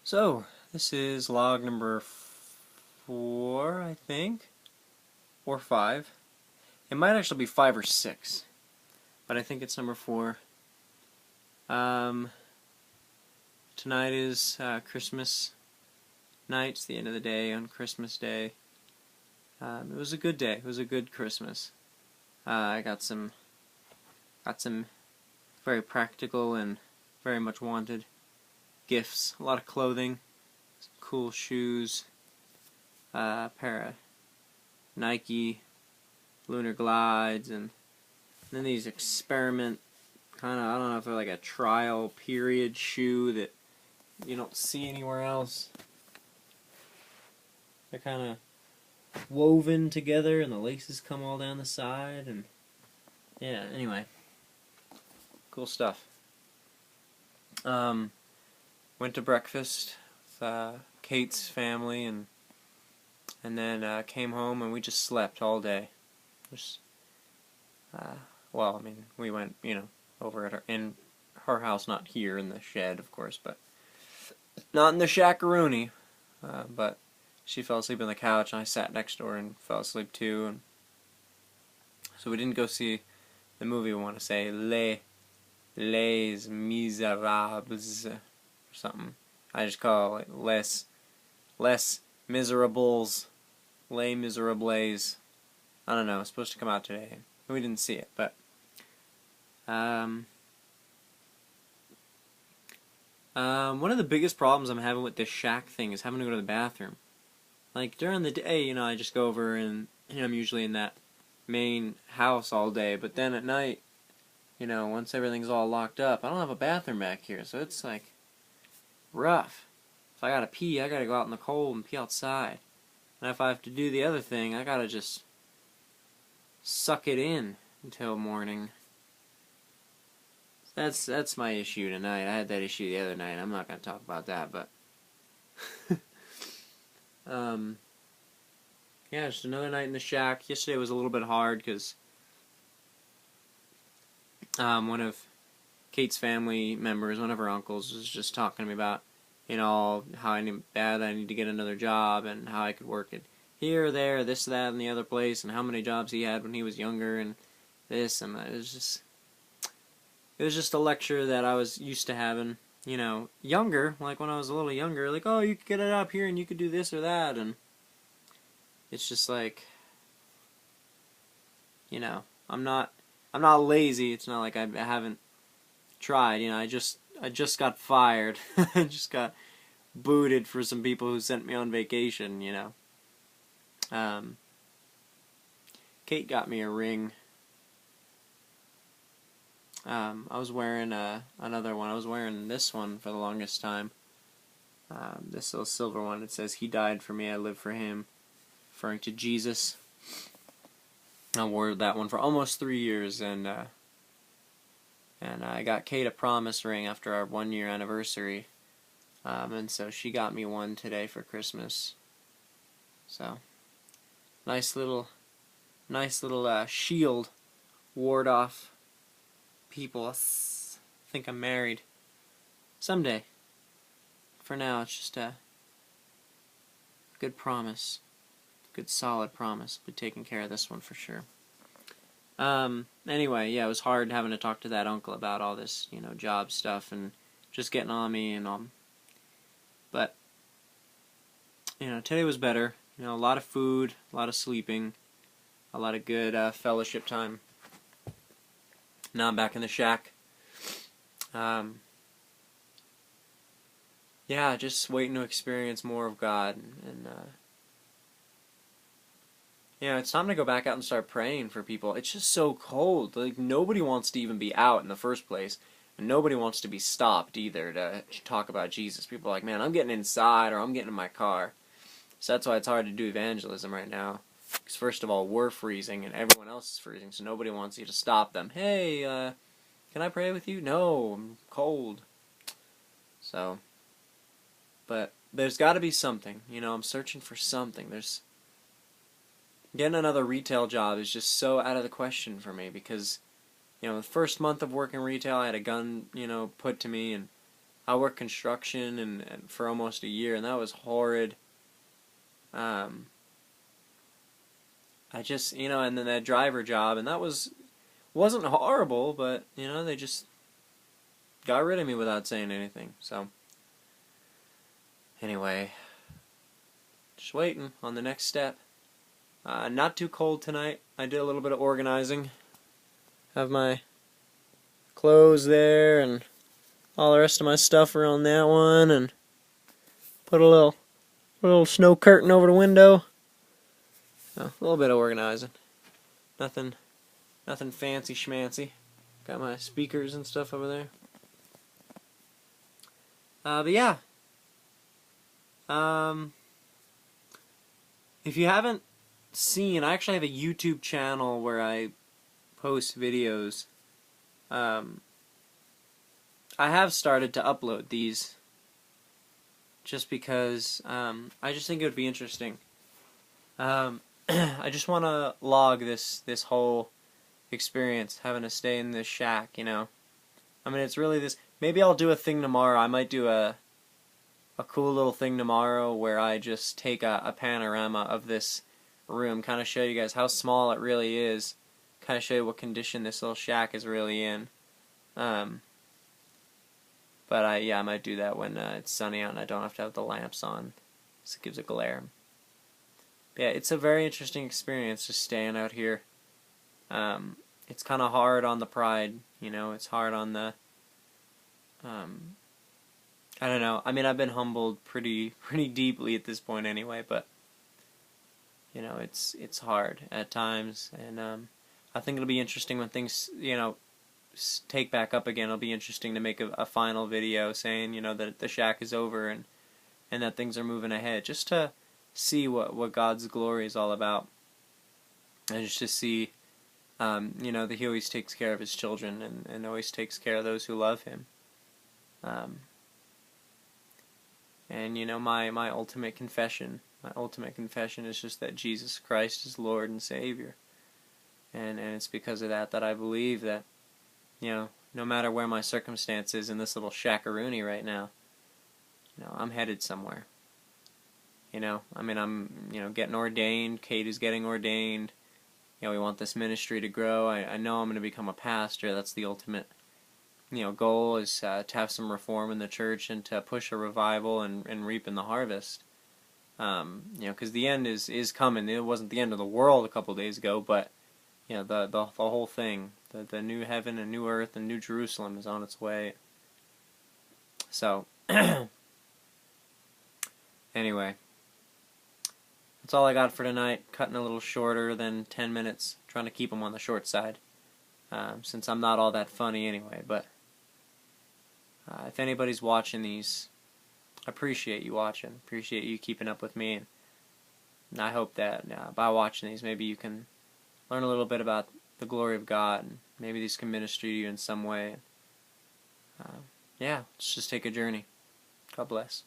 So, this is log number 4, I think, or 5. It might actually be 5 or 6, but I think it's number 4. Um, Tonight is Christmas night. It's the end of the day on Christmas Day. It was a good day. It was a good Christmas. I got some very practical and very much wanted gifts. A lot of clothing, some cool shoes, a pair of Nike Lunar Glides, and then these experiment kind of, I don't know if they're like a trial period shoe that you don't see anywhere else. They're kind of woven together and the laces come all down the side, and yeah, anyway, cool stuff. Went to breakfast with Kate's family, and then came home and we just slept all day. Just, well, I mean, we went, over at in her house, not here in the shed, of course, but not in the shackaroonie. But she fell asleep on the couch, and I sat next to her and fell asleep too. And so we didn't go see the movie. We want to say Les Miserables or something. I just call it Les Miserables, Les Miserables. I don't know. It's supposed to come out today. We didn't see it, but one of the biggest problems I'm having with this shack thing is having to go to the bathroom. Like, during the day, I just go over and I'm usually in that main house all day, but then at night, once everything's all locked up, I don't have a bathroom back here, so it's like rough. If I gotta pee, I gotta go out in the cold and pee outside. And if I have to do the other thing, I gotta just suck it in until morning. That's my issue tonight. I had that issue the other night. I'm not gonna talk about that, but yeah, just another night in the shack. Yesterday was a little bit hard because one of Kate's family members, one of her uncles, was just talking to me about, how bad I need to get another job and how I could work it here, there, this, that, and the other place, and how many jobs he had when he was younger, and this, and that. It was just a lecture that I was used to having, younger, like when I was a little younger, like, oh, you could get it up here and you could do this or that, and it's just like, I'm not lazy. It's not like I haven't tried, I just got fired. I just got booted for some people who sent me on vacation, Kate got me a ring. I was wearing another one. I was wearing this one for the longest time. This little silver one. It says, "He died for me, I live for him," referring to Jesus. I wore that one for almost 3 years, and I got Kate a promise ring after our 1-year anniversary, and so she got me one today for Christmas. So, nice little shield, ward off people think I'm married. Someday. For now, it's just a good promise. Good solid promise. Be taking care of this one for sure. Anyway, yeah, it was hard having to talk to that uncle about all this, job stuff and just getting on me and all. But, today was better. A lot of food, a lot of sleeping, a lot of good fellowship time. Now I'm back in the shack. Yeah, just waiting to experience more of God, and it's time to go back out and start praying for people. It's just so cold. Like, nobody wants to even be out in the first place, and nobody wants to be stopped either to talk about Jesus. People are like, man, I'm getting inside, or I'm getting in my car. So that's why it's hard to do evangelism right now. Because first of all, we're freezing, and everyone else is freezing, so nobody wants you to stop them. Hey, can I pray with you? No, I'm cold. So, but there's got to be something. I'm searching for something. Getting another retail job is just so out of the question for me because, the first month of working retail, I had a gun, put to me, and I worked construction and for almost a year, and that was horrid. I just, and then that driver job, and that wasn't horrible, but they just got rid of me without saying anything. So anyway, just waiting on the next step. Not too cold tonight. I did a little bit of organizing. Have my clothes there and all the rest of my stuff around that one, and put a little snow curtain over the window. A little bit of organizing. Nothing fancy schmancy. Got my speakers and stuff over there. But yeah. If you haven't seen, I actually have a YouTube channel where I post videos. I have started to upload these just because I just think it would be interesting. I just want to log this whole experience, having to stay in this shack, I mean, it's really this. Maybe I'll do a thing tomorrow. I might do a cool little thing tomorrow where I just take a panorama of this room, kind of show you guys how small it really is, kind of show you what condition this little shack is really in. But I might do that when it's sunny out and I don't have to have the lamps on, so it gives a glare. Yeah, it's a very interesting experience just staying out here. It's kind of hard on the pride, it's hard on the, I don't know. I mean, I've been humbled pretty deeply at this point anyway, but, it's hard at times, and I think it'll be interesting when things, take back up again. It'll be interesting to make a final video saying, that the shack is over and that things are moving ahead, just to see what God's glory is all about, and just to see, that He always takes care of His children and always takes care of those who love Him. And my ultimate confession is just that Jesus Christ is Lord and Savior, and it's because of that I believe that, no matter where my circumstance is in this little shackaroony right now, I'm headed somewhere. I mean, I'm, getting ordained. Kate is getting ordained. We want this ministry to grow. I know I'm going to become a pastor. That's the ultimate, goal, is to have some reform in the church and to push a revival and reap in the harvest. Because the end is coming. It wasn't the end of the world a couple days ago, but, the whole thing, the new heaven and new earth and new Jerusalem is on its way. So, anyway. That's all I got for tonight. Cutting a little shorter than 10 minutes. Trying to keep them on the short side. Since I'm not all that funny anyway. But if anybody's watching these, I appreciate you watching. Appreciate you keeping up with me. And I hope that by watching these, maybe you can learn a little bit about the glory of God. And maybe these can minister to you in some way. Yeah, let's just take a journey. God bless.